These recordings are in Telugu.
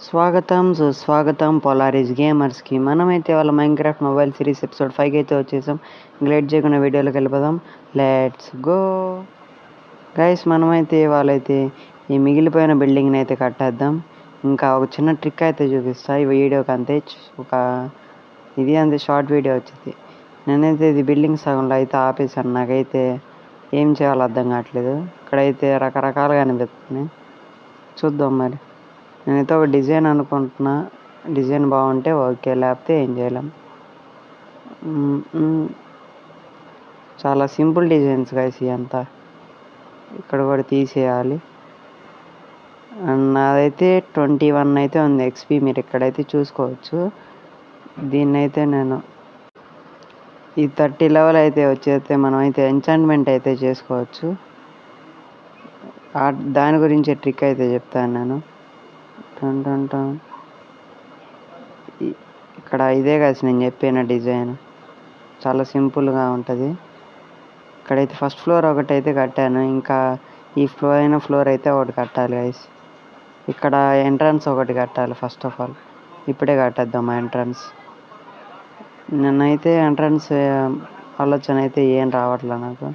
స్వాగతం సుస్వాగతం పోలారిస్ గేమర్స్కి. మనమైతే వాళ్ళ మైన్క్రాఫ్ట్ మొబైల్ సిరీస్ ఎపిసోడ్ 5 అయితే వచ్చేసాం. లేట్ చేయకుండా వీడియోలోకి వెళ్ళిపోదాం. Let's go guys. మనమైతే వాళ్ళైతే ఈ మిగిలిపోయిన బిల్డింగ్ని అయితే కట్టేద్దాం. ఇంకా ఒక చిన్న ట్రిక్ అయితే చూపిస్తా ఈ వీడియోకి. అంతే అంతే షార్ట్ వీడియో వచ్చింది. నేనైతే ఇది బిల్డింగ్ సగంలో అయితే ఆపేసాను. నాకైతే ఏం చేయాలో అర్థం కావట్లేదు. ఇక్కడైతే రకరకాలుగా అనిపిస్తుంది. చూద్దాం మరి. నేనైతే ఒక డిజైన్ అనుకుంటున్నా. డిజైన్ బాగుంటే ఓకే, లేకపోతే ఏం చేయలేం. చాలా సింపుల్ డిజైన్స్ గైస్ ఇదంతా. ఇక్కడ కూడా తీసేయాలి. అండ్ నాదైతే 21 అయితే ఉంది ఎక్స్పీ. మీరు ఇక్కడైతే చూసుకోవచ్చు. దీన్నైతే నేను ఈ 30 లెవెల్ అయితే వచ్చేస్తే మనమైతే ఎంచాంట్మెంట్ అయితే చేసుకోవచ్చు. దాని గురించి ట్రిక్ అయితే చెప్తాను నేను. ఇక్కడ ఇదే కాదు నేను చెప్పిన డిజైన్. చాలా సింపుల్గా ఉంటుంది. ఇక్కడైతే ఫస్ట్ ఫ్లోర్ ఒకటి అయితే కట్టాను. ఇంకా ఈ ఫ్లోర్ అయితే ఒకటి కట్టాలి గైస్. ఇక్కడ ఎంట్రన్స్ ఒకటి కట్టాలి. ఫస్ట్ ఆఫ్ ఆల్ ఇప్పుడే కట్టేద్దాం ఆ ఎంట్రన్స్. నేనైతే ఎంట్రన్స్ ఆలోచన అయితే ఏం రావట్లే నాకు.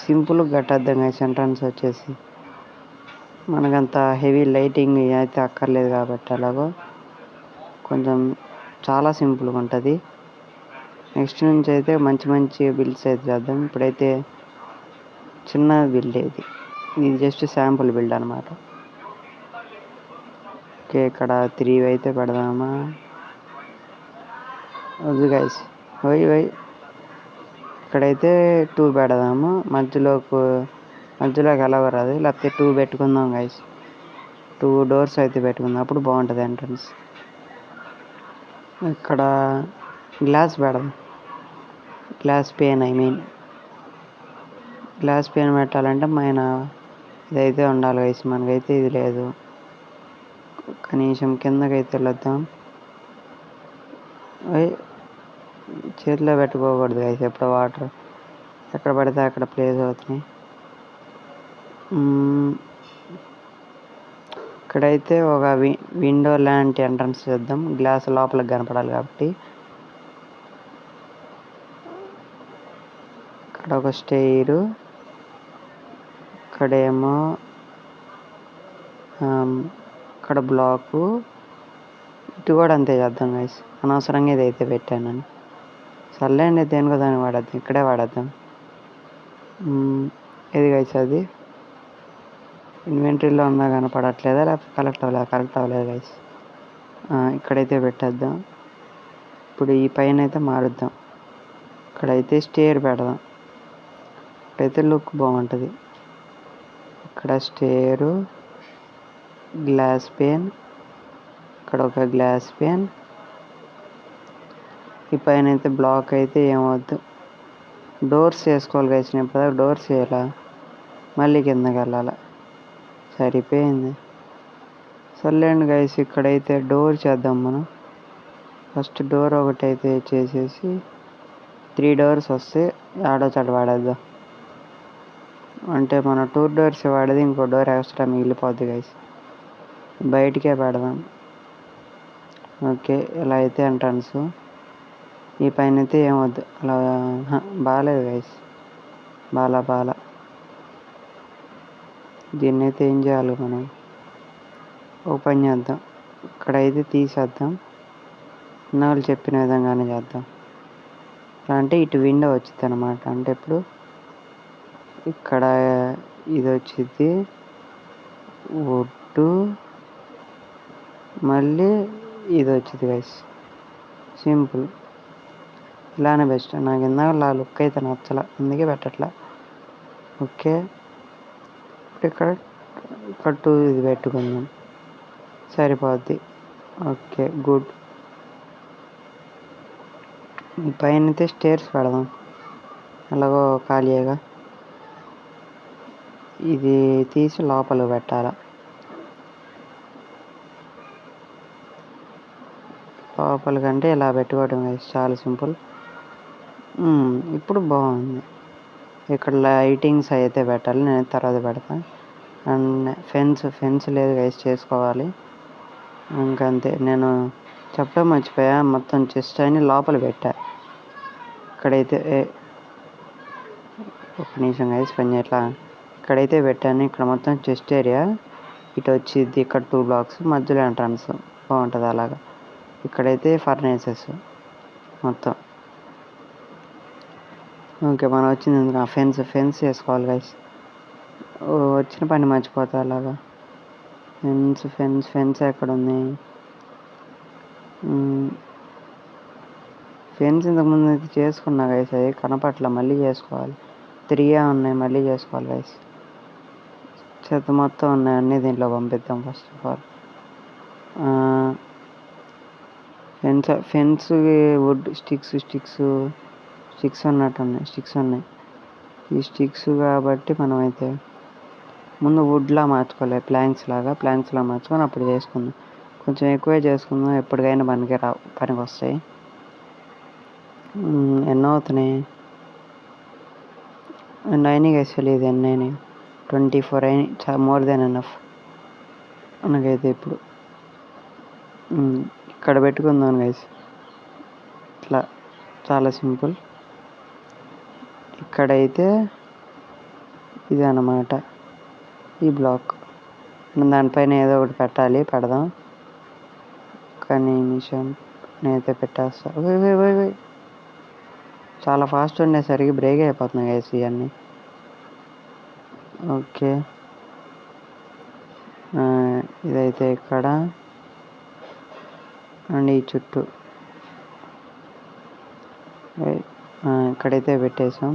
సింపుల్గా కట్టేద్దాం గైస్. ఎంట్రన్స్ వచ్చేసి మనకంత హెవీ లైటింగ్ అయితే అక్కర్లేదు కాబట్టి అలాగో కొంచెం చాలా సింపుల్గా ఉంటుంది. నెక్స్ట్ నుంచి అయితే మంచి బిల్డ్స్ అయితే చేద్దాం. ఇప్పుడైతే చిన్న బిల్డ్ ఇది జస్ట్ శాంపుల్ బిల్డ్ అనమాట. ఓకే, ఇక్కడ 3 అయితే పెడదామా? వద్దు గైస్, ఇక్కడైతే 2 పెడదాము. మధ్యలోకి ఎలా రాదు, లేకపోతే 2 పెట్టుకుందాం గైస్. 2 డోర్స్ అయితే పెట్టుకుందాం, అప్పుడు బాగుంటుంది ఎంట్రన్స్. ఇక్కడ గ్లాస్ పెడదాం. గ్లాస్ పెయిన్ పెట్టాలంటే ఇదైతే ఉండాలి గైస్. మనకైతే ఇది లేదు. కనీసం కిందకైతే వెళ్ళొద్దాం. చేతిలో పెట్టుకోకూడదు గైస్. ఎప్పుడు వాటర్ ఎక్కడ పడితే అక్కడ ప్లేస్ అవుతున్నాయి. ఇక్కడైతే ఒక విండో లాంటి ఎంట్రన్స్ చేద్దాం. గ్లాస్ లోపలికి కనపడాలి కాబట్టి. ఇక్కడ ఒక స్టెయిర్, ఇక్కడేమో ఇక్కడ బ్లాకు. ఇటు కూడా అంతే చేద్దాం గైస్. అనవసరంగా ఇదైతే పెట్టాను. సర్లేండి, దేనికో దాన్ని వాడేద్దాం. ఇక్కడే వాడేద్దాం. ఏది గైస్ అది ఇన్వెంటరీలో ఉందా కనపడట్లేదా, లేకపోతే కరెక్ట్ అవ్వలేదు గైస్. ఇక్కడైతే పెట్టేద్దాం. ఇప్పుడు ఈ పైన అయితే మారుద్దాం. ఇక్కడైతే స్టేర్ పెడదాం. ఇక్కడైతే లుక్ బాగుంటుంది. ఇక్కడ స్టేరు, గ్లాస్ పెయిన్, ఇక్కడ ఒక గ్లాస్ పెయిన్. ఈ పైన అయితే బ్లాక్ అయితే ఏమవద్దు. డోర్స్ వేసుకోవాలి గైస్. నేను ఇప్పుడు డోర్స్ వేయాలా, మళ్ళీ కిందకి వెళ్ళాలి. సరిపోయింది. సర్లేండి గైస్, ఇక్కడైతే డోర్ చేద్దాం మనం. ఫస్ట్ డోర్ ఒకటి అయితే చేసేసి 3 డోర్స్ వస్తే ఆడో చోట వాడేద్దాం. అంటే మనం 2 డోర్స్ వాడేది, ఇంకో డోర్ ఎక్స్ట్రా మిగిలిపోద్ది గైస్. బయటికే పెడదాం. ఓకే, ఇలా అయితే ఎంట్రన్స్. ఈ పైన అయితే ఏమొద్దు. అలా బాగాలేదు గైస్. బాగా దీన్ని అయితే ఏం చేయాలి, మనం ఓపెన్ చేద్దాం. ఇక్కడైతే తీసేద్దాం. వాళ్ళు చెప్పిన విధంగానే చేద్దాం. అంటే ఇటు విండో వచ్చింది అనమాట. అంటే ఇప్పుడు ఇక్కడ ఇది వచ్చింది వుడ్, మళ్ళీ ఇది వచ్చింది గైస్. సింపుల్, ఇలానే బెస్ట్. నాకు ఇందాక లుక్ అయితే నచ్చల, అందుకే పెట్టట్లా. ఓకే, ఇక్కడ 2 ఇది పెట్టుకుందాం, సరిపోద్ది. Okay, good. ఈ పైన అయితే స్టేర్స్ పెడదాం. అలాగో ఖాళీగా ఇది తీసి లోపలికి పెట్టాలా. లోపలికంటే ఇలా పెట్టుకోవడం చాలా సింపుల్. ఇప్పుడు బాగుంది. ఇక్కడ లైటింగ్స్ అయితే పెట్టాలి, నేను తర్వాత పెడతాను. అండ్ ఫెన్స్ లేదు గైస్, చేసుకోవాలి. ఇంకంతే. నేను చెప్పడం మర్చిపోయా, మొత్తం చెస్ట్ అని లోపల పెట్టా. ఇక్కడైతే ఒక నిమిషం గైస్, పని చేయట్లా. ఇక్కడైతే పెట్టాను. ఇక్కడ మొత్తం చెస్ట్ ఏరియా, ఇటు వచ్చింది. ఇక్కడ 2 బ్లాక్స్, మధ్యలో ఎంట్రన్స్ బాగుంటుంది అలాగా. ఇక్కడైతే ఫర్నేసెస్ మొత్తం. ఓకే, మనం వచ్చింది ఎందుకు ఫెన్స్ చేసుకోవాలి గైస్. వచ్చిన పని మర్చిపోతా అలాగా. ఫెన్స్ ఎక్కడ ఉంది? ఫెన్స్ ఇంతకుముందు అయితే చేసుకున్నా గైస్, అది కనపట్ల. మళ్ళీ చేసుకోవాలి. 3 ఉన్నాయి, మళ్ళీ చేసుకోవాలి గైస్. చెత్త మొత్తం ఉన్నాయి, అన్నీ దీంట్లో పంపిద్దాం first of all. Fence wood sticks ఉన్నట్టున్నాయి. స్టిక్స్ ఉన్నాయి. ఈ స్టిక్స్ కాబట్టి మనం అయితే ముందు వుడ్లా మార్చుకోవాలి, ప్లాంక్స్ లా మార్చుకొని అప్పుడు చేసుకుందాం. కొంచెం ఎక్కువే చేసుకుందాం, ఎప్పటికైనా పనికి వస్తాయి. ఎన్నో అవుతున్నాయి, అయినాయి గైస్, తెలియదు ఎన్ని అయినాయి. 24 అయినాయి, మోర్ దెన్ ఎనఫ్ మనకైతే. ఇప్పుడు ఇక్కడ పెట్టుకుందాం గైస్, ఇట్లా చాలా సింపుల్. ఇక్కడైతే ఇది అన్నమాట, ఈ బ్లాక్. దానిపైన ఏదో ఒకటి పెట్టాలి, పెడదాం. కానీ నిమిషం నేనైతే పెట్టేస్తా. చాలా ఫాస్ట్ ఉండేసరికి బ్రేక్ అయిపోతున్నాయి గైస్ ఇవన్నీ. ఓకే, ఇదైతే ఇక్కడ అండ్ ఈ చుట్టూ ఇక్కడైతే పెట్టేసాం.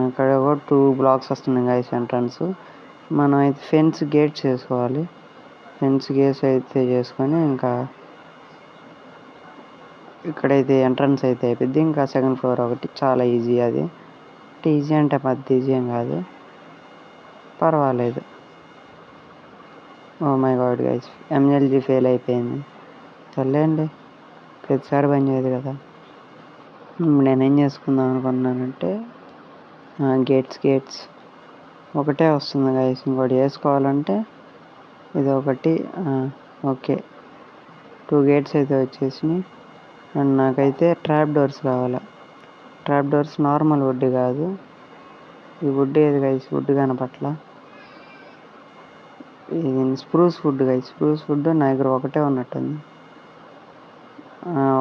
ఇక్కడ కూడా 2 బ్లాక్స్ వస్తున్నాయి గైస్ ఎంట్రన్స్. మనం అయితే ఫెన్స్ గేట్స్ చేసుకోవాలి. ఫెన్స్ గేట్స్ అయితే చేసుకొని ఇంకా ఇక్కడైతే ఎంట్రన్స్ అయితే అయిపోద్ది. ఇంకా 2nd ఫ్లోర్ ఒకటి, చాలా ఈజీ. అది ఈజీ అంటే పెద్ద ఈజీ ఏం కాదు, పర్వాలేదు. Oh my god guys, MLG fail అయిపోయింది. సర్లేండి, ప్రతిసారి పని చేయదు కదా. నేనేం చేసుకుందాం అనుకున్నానంటే గేట్స్ ఒకటే వస్తుంది గైస్, ఇంకోటి వేసుకోవాలంటే ఇది ఒకటి. ఓకే, 2 గేట్స్ అయితే వచ్చేసినాయి. అండ్ నాకైతే ట్రాప్ డోర్స్ కావాలి. ట్రాప్ డోర్స్ నార్మల్ వుడ్ కాదు, ఈ వుడ్ ఏది గైస్? వుడ్ కనపట్ల. ఇది spruce wood guys, spruce wood నా దగ్గర ఒకటే ఉన్నట్టుంది.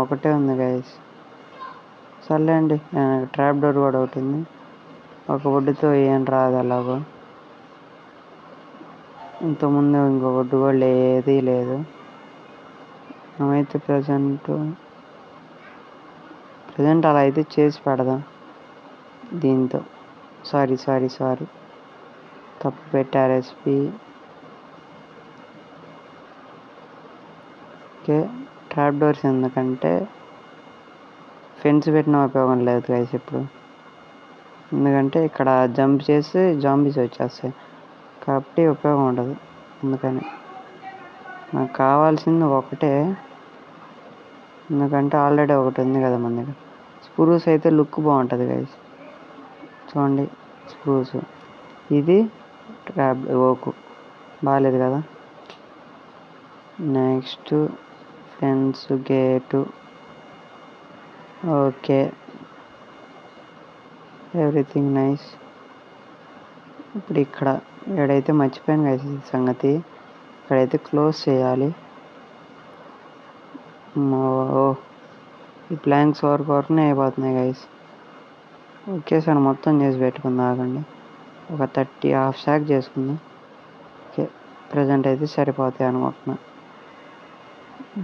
ఒకటే ఉంది గైస్. సర్లేండి, ట్రాప్ డోర్ కూడా ఒకటి ఉంది. ఒక వుడ్తో ఏం రాదు ఎలాగో. ఇంతకుముందు ఇంకో వుడ్ కూడా లేదు. మేమైతే ప్రజెంట్ అలా అయితే చేసి పెడదాం దీంతో. సారీ తప్పు పెట్టా రెసిపీ. ఓకే, ట్రాప్ డోర్స్ ఎందుకంటే ఫెన్స్ పెట్టిన ఉపయోగం లేదు గైస్ ఇప్పుడు. ఎందుకంటే ఇక్కడ జంప్ చేసి జాంబీస్ వచ్చేస్తాయి కాబట్టి ఉపయోగం ఉండదు. అందుకని నాకు కావాల్సింది ఒకటే, ఎందుకంటే ఆల్రెడీ ఒకటి ఉంది కదా మన దగ్గర. స్ప్రూస్ అయితే లుక్ బాగుంటుంది గైస్, చూడండి. స్ప్రూస్ ఇది ట్రాప్ ఓకు బాగాలేదు కదా. Next fence gate. Okay, everything nice. ఇప్పుడు ఇక్కడైతే మర్చిపోయాను గైస్ ఈ సంగతి. ఇక్కడైతే క్లోజ్ చేయాలి. ఈ ప్లాంక్స్ వరకునే అయిపోతున్నాయి గైస్. ఒకేసారి మొత్తం చేసి పెట్టుకుందాం, ఆగండి. ఒక 30 హాఫ్ స్టాక్ చేసుకుందాం. ఓకే, ప్రజెంట్ అయితే సరిపోతాయి అనుకుంటున్నా.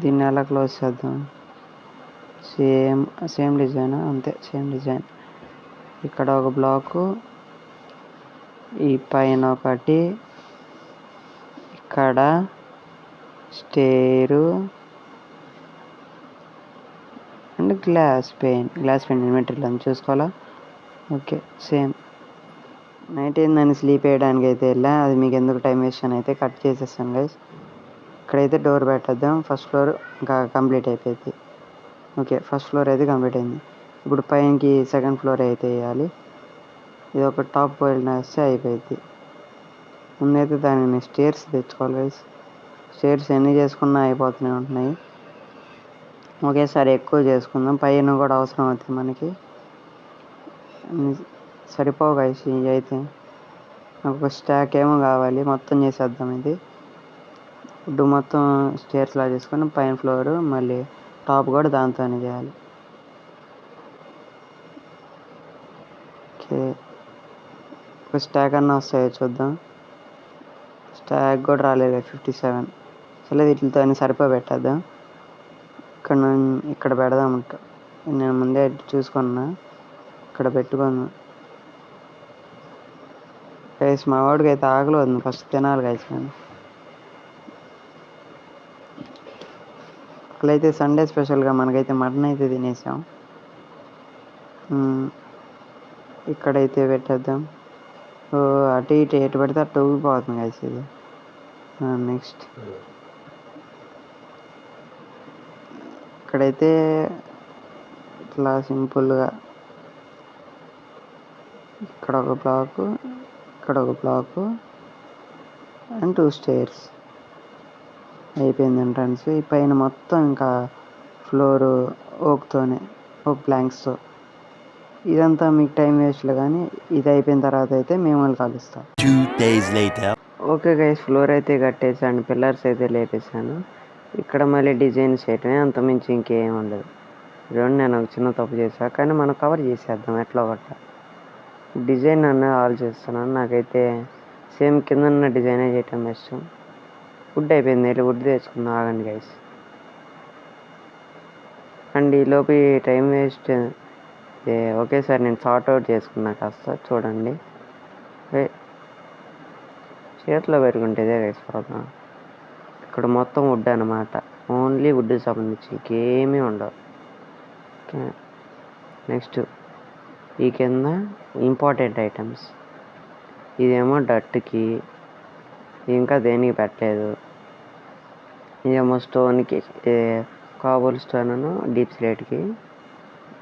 దీన్ని ఎలా క్లోజ్ చేద్దాం? సేమ్ డిజైన్, అంతే, సేమ్ డిజైన్. ఇక్కడ ఒక బ్లాకు, ఈ పైన ఒకటి, ఇక్కడ స్టేరు అండ్ గ్లాస్ పెయిన్ ఇన్వెంటరీలో చూసుకోవాలా. Okay, same. నైట్ ఏందని స్లీప్ వేయడానికి అయితే వెళ్ళా, అది మీకు ఎందుకు టైం వేస్ట్ అని అయితే కట్ చేసేస్తాను గైస్. ఇక్కడైతే డోర్ పెట్టేద్దాం. ఫస్ట్ ఫ్లోర్ ఇంకా కంప్లీట్ అయిపోయింది. ఓకే, ఫస్ట్ ఫ్లోర్ అయితే కంప్లీట్ అయింది. ఇప్పుడు పైనకి 2nd ఫ్లోర్ అయితే వేయాలి. ఇది ఒక టాప్ వెళ్ళిన వేస్తే అయిపోయింది. ముందైతే దానిని స్టేర్స్ తెచ్చుకోవాలి గైస్. స్టేర్స్ ఎన్ని చేసుకున్నా అయిపోతూనే ఉంటున్నాయి. ఒకేసారి ఎక్కువ చేసుకుందాం, పైన కూడా అవసరం అవుతుంది మనకి. సరిపోవు గైస్ ఇవి అయితే. నాకు ఒక స్టాక్ ఏమో కావాలి, మొత్తం చేసేద్దాం. ఇది వుడ్ మొత్తం స్టేర్స్ లా చేసుకొని పైన ఫ్లోర్ మళ్ళీ టాప్ కూడా దాంతోనే చేయాలి. ఓకే, ఒక స్టాక్ అన్న వస్తాయో చూద్దాం. స్టాక్ కూడా రాలేదు, 57. సరే వీటితో సరిపోబెట్టేద్దాం. ఇక్కడ పెడదాం. నేను ముందే చూసుకున్నా, ఇక్కడ పెట్టుకున్నా గైస్. మా వాడికి అయితే ఆకలి వస్తుంది, ఫస్ట్ తినాలి గైస్. నేను అట్లయితే సండే స్పెషల్గా మనకైతే మటన్ అయితే తినేసాం. ఇక్కడైతే పెట్టేద్దాం. అటు ఇటు ఎటు పెడితే అటు ఊగిపోతుంది గైస్ ఇది. నెక్స్ట్ ఇక్కడైతే ఇట్లా సింపుల్గా ఇక్కడ ఒక బ్లాకు, ఇక్కడ ఒక బ్లాకు అండ్ 2 స్టేర్స్ అయిపోయింది ఎంట్రన్స్. ఈ పైన మొత్తం ఇంకా ఫ్లోరు ఓక్ ప్లాంక్స్తో. ఇదంతా మీకు టైం వేస్ట్లో, కానీ ఇది అయిపోయిన తర్వాత అయితే మిమ్మల్ని కలుస్తాం. 2 days later. Okay guys, floor అయితే కట్టేసాను, పిల్లర్స్ అయితే లేపేసాను. ఇక్కడ మళ్ళీ డిజైన్ చేయటమే, అంతమించి ఇంకేం ఉండదు. చూడండి, నేను ఒక చిన్న తప్పు చేశాను, కానీ మనం కవర్ చేసేద్దాం ఎట్లా ఒకట. డిజైన్ అన్నది ఆలోచిస్తున్నాను. నాకైతే సేమ్ కింద ఉన్న డిజైనే చేయటం ఇష్టం. వుడ్ అయిపోయింది, వెళ్ళి వుడ్ తెచ్చుకుందాం. ఆగండి గైస్. అండ్ ఈలోపు టైం వేస్ట్ ఒకేసారి నేను సార్ట్ అవుట్ చేసుకున్నా కాస్త. చూడండి, చేతిలో పెట్టుకుంటే ఇదే గైస్ ప్రాబ్లం. ఇక్కడ మొత్తం వుడ్ అనమాట, ఓన్లీ వుడ్ సంబంధించి ఇంకేమీ ఉండవు. ఓకే, నెక్స్ట్ ఈ కింద ఇంపార్టెంట్ ఐటమ్స్. ఇదేమో డట్కి, ఇంకా దేనికి పెట్టలేదు. ఇదేమో స్టోన్కి, కాబుల్ స్టోన్, డీప్ స్లేట్కి.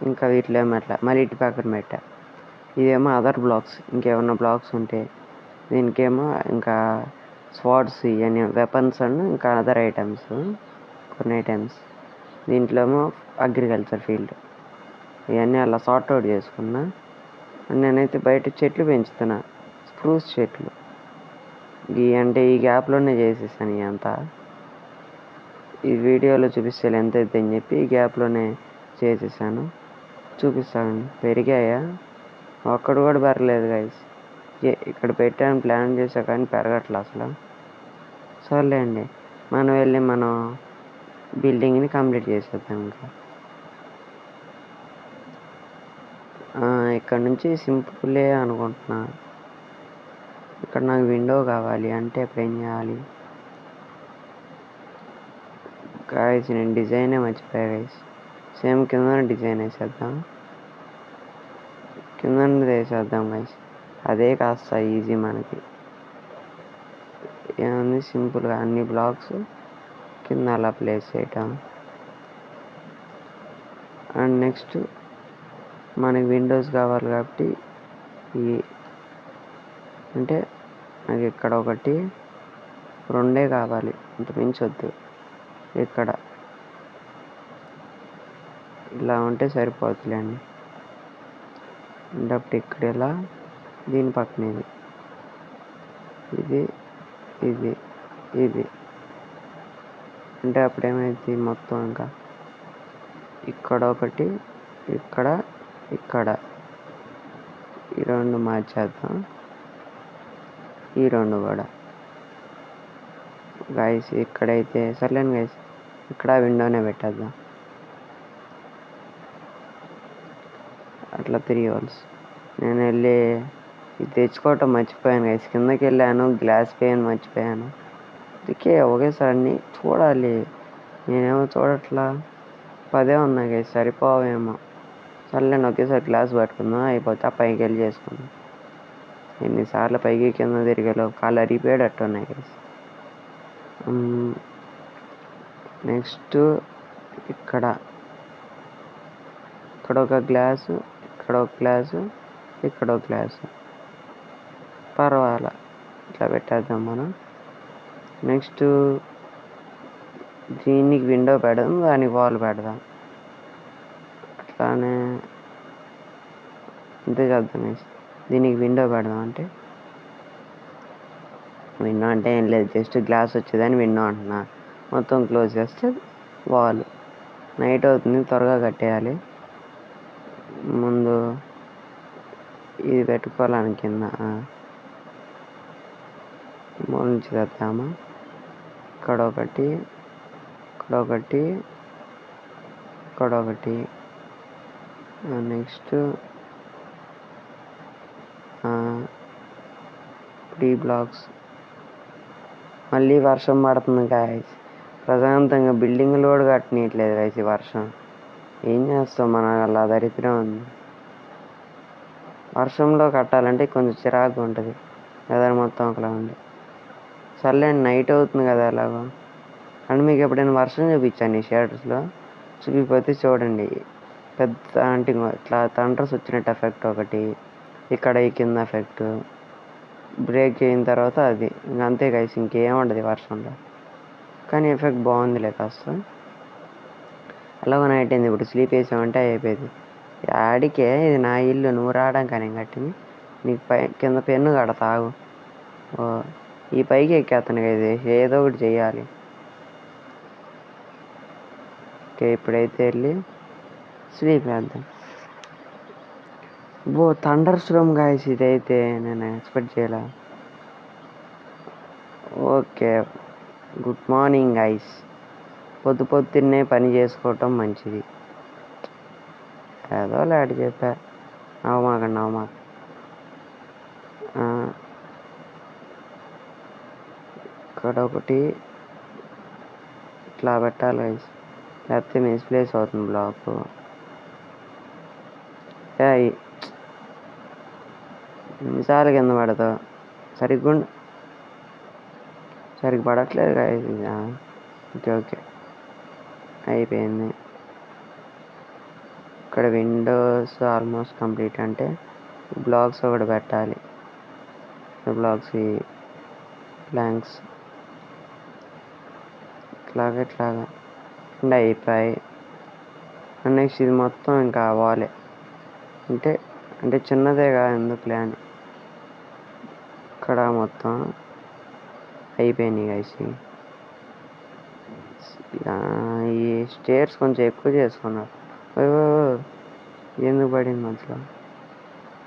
ఇంకా వీటిలో ఏమో అట్లా మళ్ళీ ఇటు పక్కన పెట్టా. ఇదేమో అదర్ బ్లాక్స్, ఇంకేమన్నా బ్లాక్స్ ఉంటే. దీనికేమో ఇంకా స్వార్డ్స్, ఇవన్నీ వెపన్స్ అండ్ ఇంకా అదర్ ఐటమ్స్, కొన్ని ఐటమ్స్. దీంట్లో ఏమో అగ్రికల్చర్ ఫీల్డ్. ఇవన్నీ అలా సార్ట్ అవుట్ చేసుకున్నా. అండ్ నేనైతే బయట చెట్లు పెంచుతున్నా, స్ప్రూస్ చెట్లు. అంటే ఈ గ్యాప్లోనే చేసేసాను. ఇదంతా ఈ వీడియోలో చూపిస్తే ఎంత అయితే అని చెప్పి ఈ గ్యాప్లోనే చేసేసాను. చూపిస్తాను, పెరిగాయా? ఒక్కడ కూడా పెరగలేదు గైస్. ఇక్కడ పెట్టాను, ప్లాన్ చేసా, కానీ పెరగట్లే అసలు. సర్లేండి, మనం వెళ్ళి మనం బిల్డింగ్ని కంప్లీట్ చేసేద్దాం. ఇంకా ఇక్కడ నుంచి సింపులే అనుకుంటున్నా. ఇక్కడ నాకు విండో కావాలి అంటే ఇప్పుడు ఏం చేయాలి గైస్? నేను డిజైనే మర్చిపోయా గైస్. సేమ్ కింద డిజైన్ వేసేద్దాం, కింద వేసేద్దాం గైస్. అదే కాస్త ఈజీ మనకి. ఏముంది, సింపుల్గా అన్ని బ్లాక్స్ కింద అలా ప్లేస్ చేయటం. అండ్ నెక్స్ట్ మనకి విండోస్ కావాలి కాబట్టి అంటే నాకు ఇక్కడ ఒకటి, 2 కావాలి, అంత మించొద్దు. ఇక్కడ ఇలా ఉంటే సరిపోతుందిలేండి. అంటే అప్పుడు ఇక్కడ ఇలా, దీని పక్కన ఇది, ఇది, ఇది. అంటే అప్పుడేమైంది, మొత్తం ఇంకా ఇక్కడ ఒకటి, ఇక్కడ, ఇక్కడ ఈ 2 మార్చేద్దాం. ఈ 2 కూడా గైస్. ఇక్కడైతే సర్లేండి గైస్, ఇక్కడ విండోనే పెట్టేద్దాం. అట్లా 3 holes. నేను వెళ్ళి ఇది తెచ్చుకోవటం మర్చిపోయాను గైస్. కిందకి వెళ్ళాను, గ్లాస్ పెయిన్ మర్చిపోయాను. అందుకే ఒకేసారి అన్నీ చూడాలి. నేనేమో చూడట్లా, 10 ఉన్నాయి గైస్, సరిపోవేమో. సర్లేండి, ఒకేసారి గ్లాస్ పట్టుకుందాం, అయిపోతే పైకి వెళ్ళి చేసుకుందాం. ఎన్నిసార్లు పైకి కింద తిరిగేలో కాళ్ళు అరిగిపోయేటట్టు ఉన్నాయి గైస్. నెక్స్ట్ ఇక్కడ ఒక గ్లాసు, ఇక్కడ ఒక గ్లాసు, ఇక్కడ ఒక గ్లాసు. పర్వాలా, ఇట్లా పెట్టేద్దాం మనం. నెక్స్ట్ దీనికి విండో పెడదాం, దానికి వాల్ పెడదాం. అట్లానే అంతే చేద్దాం. దీనికి విండో పెడదాం. అంటే విండో అంటే ఏం లేదు, జస్ట్ గ్లాస్ వచ్చేదని విండో అంటున్నా. మొత్తం క్లోజ్ చేస్తే వాల్. నైట్ అవుతుంది, త్వరగా కట్టేయాలి. ముందు ఇది పెట్టుకోవాలని కింద మూల నుంచి తెద్దామా. ఇక్కడ ఒకటి, ఇక్కడ ఒకటి, ఇక్కడ ఒకటి. Next 3 blocks. మళ్ళీ వర్షం పడుతుంది గాయస్. ప్రశాంతంగా బిల్డింగ్లు కూడా కట్టనీయట్లేదు గాయస్ ఈ వర్షం. ఏం చేస్తాం, మన అలా దరిద్రం ఉంది. వర్షంలో కట్టాలంటే కొంచెం చిరాకుగా ఉంటుంది, వెదర్ మొత్తం ఒకలా ఉంది. సర్లేండి, నైట్ అవుతుంది కదా ఎలాగో. అండ్ మీకు ఎప్పుడైనా వర్షం చూపించాను ఈ షేడర్స్లో, చూపిపోతే చూడండి. పెద్ద అంటే ఇట్లా థండర్స్ వచ్చినట్టు ఎఫెక్ట్ ఒకటి, ఇక్కడ ఈ కింద ఎఫెక్ట్, బ్రేక్ అయిన తర్వాత అది అంతే గైస్, ఇంకేం ఉండదు వర్షంలో. కానీ ఎఫెక్ట్ బాగుందిలే కాస్త. ఎలాగో నైట్ అయింది, ఇప్పుడు స్లీప్ వేసామంటే అయిపోయింది. ఆడికే ఇది నా ఇల్లు, నువ్వు రావడానికి కానీ కట్టింది. నీకు కింద పెన్ను కడతావు. ఈ పైకి ఎక్కేస్తాను కదా, ఏదో ఒకటి చెయ్యాలి. ఓకే, ఇప్పుడైతే వెళ్ళి స్లీప్ వేద్దాం. థండర్ స్టార్మ్ గాయస్, ఇదైతే నేను ఎక్స్పెక్ట్ చేయలే. Okay, good morning guys. పొద్దున్నే పని చేసుకోవటం మంచిది. ఏదో లాంటి చెప్పా, నవ్వమాక. ఇక్కడ ఒకటి ఇట్లా పెట్టాలి గైస్, లేకపోతే మిస్ప్లేస్ అవుతుంది బ్లాక్. ఎన్నిసార్లు కింద పడతావు, సరిగ్గా పడట్లేదు గైస్. ఓకే అయిపోయింది. ఇక్కడ విండోస్ ఆల్మోస్ట్ కంప్లీట్. అంటే బ్లాక్స్ ఒకటి పెట్టాలి, బ్లాక్స్ బ్లాంక్స్ ఇట్లాగా అండ్ అయిపోయి. నెక్స్ట్ ఇది మొత్తం ఇంకా వాలే, అంటే చిన్నదేగా ఎందుకులే అని ఇక్కడ మొత్తం అయిపోయినాయి గైస్. ఈ స్టేర్స్ కొంచెం ఎక్కువ చేసుకున్నారు. ఎందుకు పడింది మధ్యలో.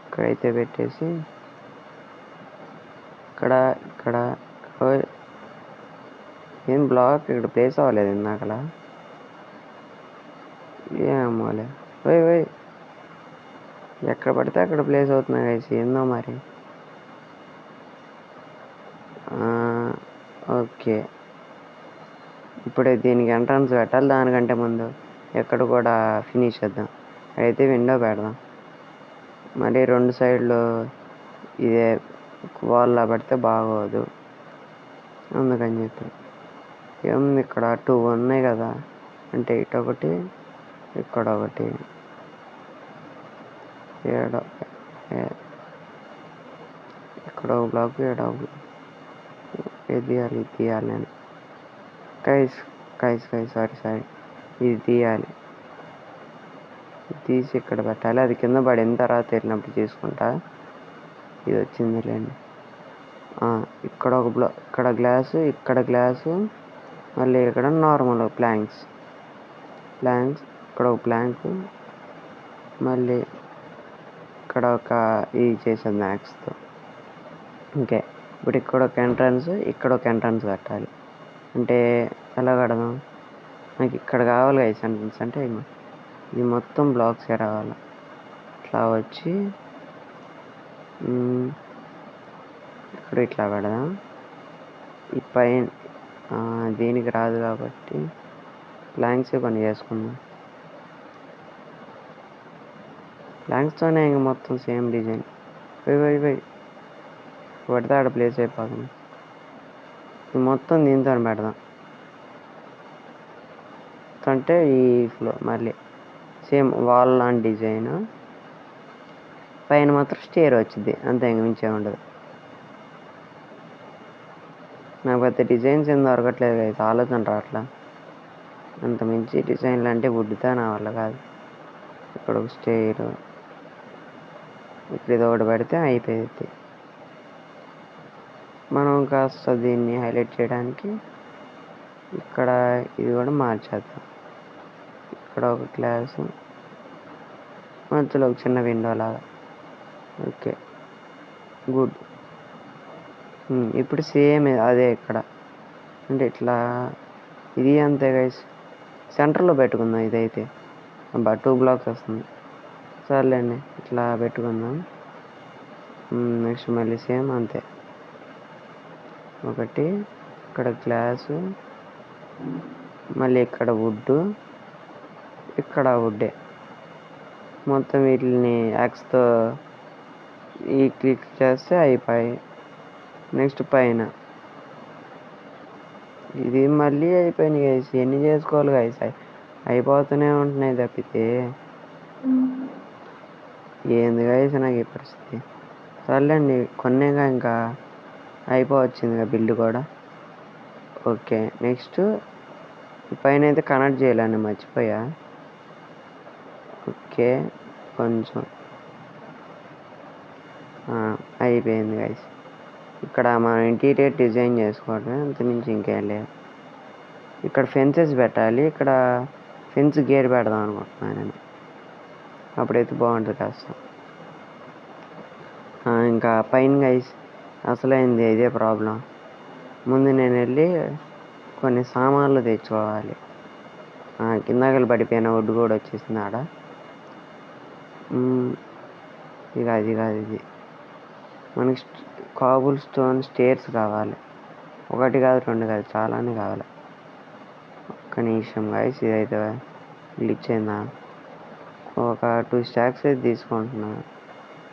ఇక్కడైతే పెట్టేసి ఇక్కడ ఏం బ్లాక్ ఇక్కడ ప్లేస్ అవ్వలేదు ఇందాకలా. ఏమోలే, ఎక్కడ పడితే అక్కడ ప్లేస్ అవుతున్నాయి గైస్, ఏందో మరి. ఓకే, ఇప్పుడే దీనికి ఎంట్రన్స్ పెట్టాలి. దానికంటే ముందు ఎక్కడ కూడా ఫినిష్ చేద్దాం. అయితే విండో పెడదాం. మరి 2 సైడ్లు ఇదే వాల్లా పెడితే బాగోదు, అందుకని చెప్పి. ఏముంది, ఇక్కడ 2 ఉన్నాయి కదా, అంటే ఇటు ఒకటి, ఇక్కడ ఒకటి, ఇక్కడ ఒక బ్లాక్, ఏడో ఇది తీయాలి నేను. కైస్ సారీ, ఇది తీయాలి. తీసి ఇక్కడ పెట్టాలి. అది కింద పడిన తర్వాత వెళ్ళినప్పుడు తీసుకుంటా. ఇది వచ్చింది లేండి. ఇక్కడ ఒక ఇక్కడ గ్లాసు, మళ్ళీ ఇక్కడ నార్మల్ ప్లాంక్స్. ఇక్కడ ఒక ప్లాంక్, మళ్ళీ ఇక్కడ ఒక ఇది చేసాను మ్యాక్స్తో. ఓకే, ఇప్పుడు ఇక్కడ ఒక ఎంట్రన్స్, ఇక్కడ ఒక ఎంట్రన్స్ కట్టాలి. అంటే ఎలా కడదాం, నాకు ఇక్కడ కావాలి గైస్ ఎంట్రన్స్. అంటే ఇది మొత్తం బ్లాక్సే రావాలి. ఇట్లా వచ్చి ఇక్కడ ఇట్లా పెడదాం. ఈ పైన దీనికి రాదు కాబట్టి ప్లాంక్సే కొన్ని చేసుకుందాం. ప్లాంక్స్తోనే ఇంక మొత్తం సేమ్ డిజైన్. పడితే ఆడ ప్లేస్ అయిపోతుంది. ఇది మొత్తం దీంతో పెడదాం. అంటే ఈ ఫ్లో మళ్ళీ సేమ్ వాల్ లాంటి డిజైన్, పైన మాత్రం స్టేర్ వచ్చింది, అంతే, ఇంక మించే ఉండదు. నాకు పెద్ద డిజైన్స్ ఏం దొరకట్లేదు గైస్, ఆలోచన రావట్లా. అంత మంచి డిజైన్లు అంటే వుడ్తో నా వల్ల కాదు. ఇక్కడ ఒక స్టైర్, ఇప్పుడు ఇది ఒకటి పెడితే అయిపోయింది. మనం కాస్త దీన్ని హైలైట్ చేయడానికి ఇక్కడ ఇది కూడా మార్చేద్దాం. ఇక్కడ ఒక గ్లాసు, మధ్యలో ఒక చిన్న విండో లాగా. Okay, good. ఇప్పుడు సేమ్ అదే ఇక్కడ అంటే ఇట్లా, ఇది అంతే గైస్. సెంటర్లో పెట్టుకుందాం ఇదైతే, 2 బ్లాక్స్ వస్తుంది. సర్లేండి, ఇట్లా పెట్టుకుందాం. నెక్స్ట్ మళ్ళీ సేమ్ అంతే, ఒకటి ఇక్కడ గ్లాసు, మళ్ళీ ఇక్కడ వుడ్, ఇక్కడ వుడ్డే. మొత్తం వీటిని యాక్స్తో ఈ క్లిక్ చేస్తే అయిపోయి. నెక్స్ట్ పైన ఇది మళ్ళీ అయిపోయింది గైస్. ఎన్ని చేసుకోవాలి గైస్, అయిపోతూనే ఉంటున్నాయి తప్పితే. ఏంది గైస్ నాకు ఈ పరిస్థితి. సర్లేండి, కొన్నేగా ఇంకా అయిపోవచ్చిందిగా బిల్డ్ కూడా. ఓకే, నెక్స్ట్ పైన అయితే కనెక్ట్ చేయాలండి, మర్చిపోయా. ఓకే, కొంచెం అయిపోయింది గైస్. ఇక్కడ మనం ఇంటీరియర్ డిజైన్ చేసుకోవడమే, అంతమించి ఇంకేం లేదు. ఇక్కడ ఫెన్సెస్ పెట్టాలి. ఇక్కడ ఫెన్స్ గేర్ పెడదాం అనుకుంటున్నాను నేను, అప్పుడైతే బాగుంటుంది కాస్త. ఇంకా పైన గైస్ అసలైంది ఇదే ప్రాబ్లం. ముందు నేను వెళ్ళి కొన్ని సామాన్లు తెచ్చుకోవాలి. కిందకి పడిపోయిన వుడ్ కూడా వచ్చేసింది ఆడ. ఇక అది కాదు, ఇది మనకి కాబుల్ స్టోన్ స్టేర్స్ కావాలి. 1 కాదు 2 కాదు, చాలానే కావాలి. ఒక్క నిమిషం గైస్, ఇదైతే గ్లిచ్ అయిందా. ఒక 2 స్టాక్స్ అయితే తీసుకుంటున్నా,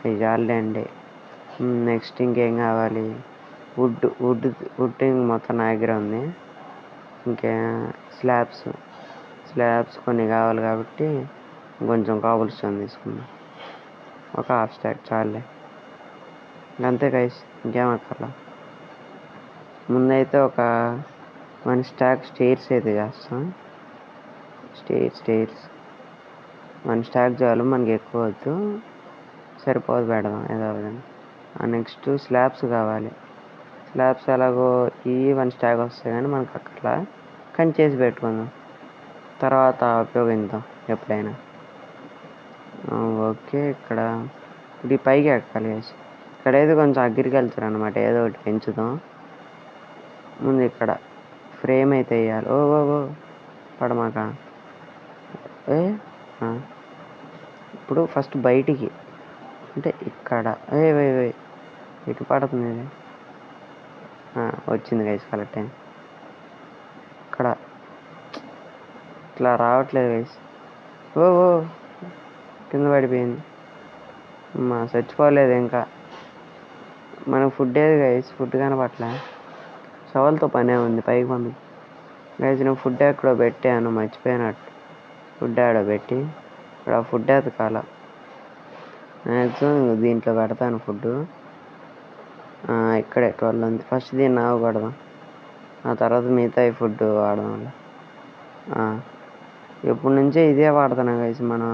ఇది చాలండి. నెక్స్ట్ ఇంకేం కావాలి, వుడ్ మొత్తం నా దగ్గర ఉంది. ఇంకా స్లాబ్స్ కొన్ని కావాలి కాబట్టి కొంచెం కాబుల్ స్టోన్ తీసుకుందాం. ఒక 1/2 స్టాక్ చాలే, అంతే గైస్, ఇంకేం అక్కర్లా. ముందైతే ఒక 1 స్టాక్ స్టేర్స్ అయితే చేస్తాం. స్టేర్స్ 1 స్టాక్ చాలు, మనకి ఎక్కువ వద్దు, సరిపోదు, పెడదాం ఏదో విధంగా. నెక్స్ట్ స్లాబ్స్ కావాలి. స్లాబ్స్ ఎలాగో ఈ 1 స్టాక్ వస్తాయి కానీ మనకు అక్కర్లా, కానీ చేసి పెట్టుకుందాం, తర్వాత ఉపయోగిద్దాం ఎప్పుడైనా. ఓకే, ఇక్కడ ఇది పైకి ఎక్కాలి గైస్. ఇక్కడైతే కొంచెం అగ్రికల్చర్ అనమాట, ఏదో ఒకటి పెంచుదాం. ముందు ఇక్కడ ఫ్రేమ్ అయితే వేయాలి. ఓ పడమాక. ఇప్పుడు ఫస్ట్ బయటికి అంటే ఇక్కడ ఇటు పడుతుంది. వచ్చింది గైస్, కరెక్ట్ టైం. ఇక్కడ ఇట్లా రావట్లేదు గైస్. ఓ కింద పడిపోయింది. చచ్చిపోలేదు ఇంకా. మనకు ఫుడ్ ఏది గైస్, ఫుడ్ కనపట్లే. షవల్తో పనే ఉంది, పైకి పంపి గైస్. నేను ఫుడ్ ఎక్కడో పెట్టాను, మర్చిపోయినట్టు. ఫుడ్ ఆడో పెట్టి ఇక్కడ ఫుడ్ ఎతకాల. మ్యాక్సిమం దీంట్లో పెడతాను ఫుడ్. ఇక్కడే 12 ఉంది. ఫస్ట్ దీన్ని ఆగకూడదాం, ఆ తర్వాత మిగతా ఫుడ్ వాడదాం. ఎప్పటి నుంచే ఇదే వాడుతున్నాం గైస్. మనం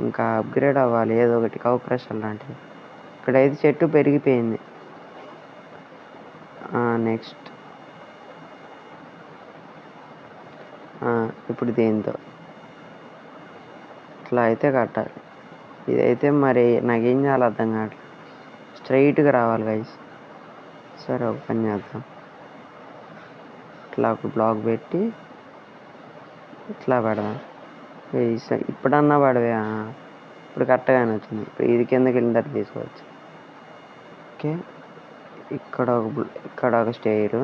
ఇంకా అప్గ్రేడ్ అవ్వాలి, ఏదో ఒకటి కౌ క్రషర్ లాంటిది. ఇక్కడైతే చెట్టు పెరిగిపోయింది. నెక్స్ట్ ఇప్పుడు దీంతో ఇట్లా అయితే కట్టాలి. ఇదైతే మరి నాకేం చేయాలో అర్థం కావట్లేదు. స్ట్రైట్గా రావాలి గైస్. సరే, ఒక పని చేద్దాం, ఇట్లా ఒక బ్లాక్ పెట్టి ఇట్లా పెడదాం. ఇప్పుడన్నా పడవే, ఇప్పుడు కరెక్ట్గానే వచ్చింది. ఇప్పుడు ఇది కిందకి వెళ్ళిన తర్వాత తీసుకోవచ్చు. ఓకే, ఇక్కడ ఒక స్టైరు,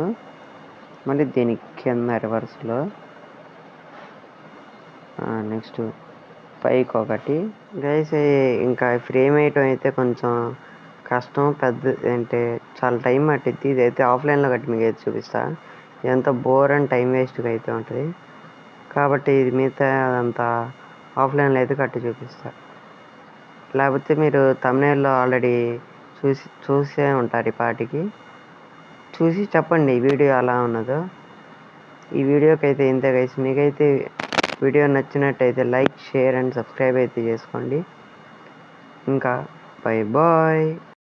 మళ్ళీ దీనికి కింద రివర్స్లో. నెక్స్ట్ పైకి ఒకటి గైస్. ఇంకా ఫ్రేమ్ వేయటం అయితే కొంచెం కష్టం, పెద్ద అంటే చాలా టైం పట్టిద్ది. ఇదైతే ఆఫ్లైన్లో కట్టి మీకు అయితే చూపిస్తా. ఇదంతా బోర్ అండ్ టైం వేస్ట్గా అయితే ఉంటుంది కాబట్టి ఇది మిగతా అదంతా ఆఫ్లైన్లో అయితే కట్టి చూపిస్తా. లేకపోతే మీరు థంబ్నెయిల్లో ఆల్రెడీ చూసే ఉంటారు ఈ పాటికి. చూసి చెప్పండి ఈ వీడియో ఎలా ఉన్నదో. ఈ వీడియోకి అయితే ఇంతే గైస్. మీకైతే వీడియో నచ్చినట్టయితే లైక్, షేర్ అండ్ సబ్స్క్రైబ్ అయితే చేసుకోండి. ఇంకా బాయ్ బాయ్.